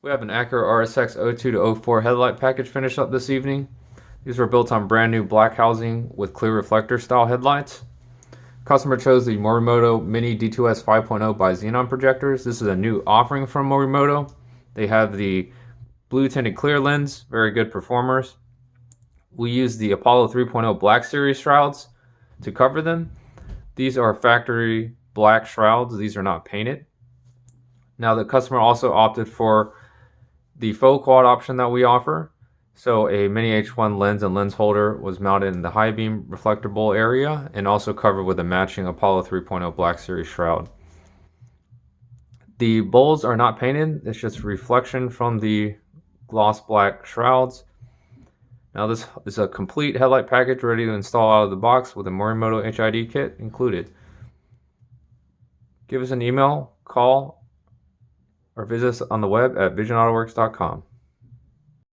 We have an Acura RSX 02 to 04 headlight package finished up this evening. These were built on brand new black housing with clear reflector style headlights. Customer chose the Morimoto Mini D2S 5.0 by Xenon projectors. This is a new offering from Morimoto. They have the blue tinted clear lens, very good performers. We use the Apollo 3.0 Black Series shrouds to cover them. These are factory black shrouds. These are not painted. Now the customer also opted for the Faux Quad option that we offer. So a mini H1 lens and lens holder was mounted in the high beam reflector bowl area and also covered with a matching Apollo 3.0 Black Series shroud. The bowls are not painted, it's just reflection from the gloss black shrouds. Now this is a complete headlight package ready to install out of the box with a Morimoto HID kit included. Give us an email, call, or visit us on the web at visionautoworks.com.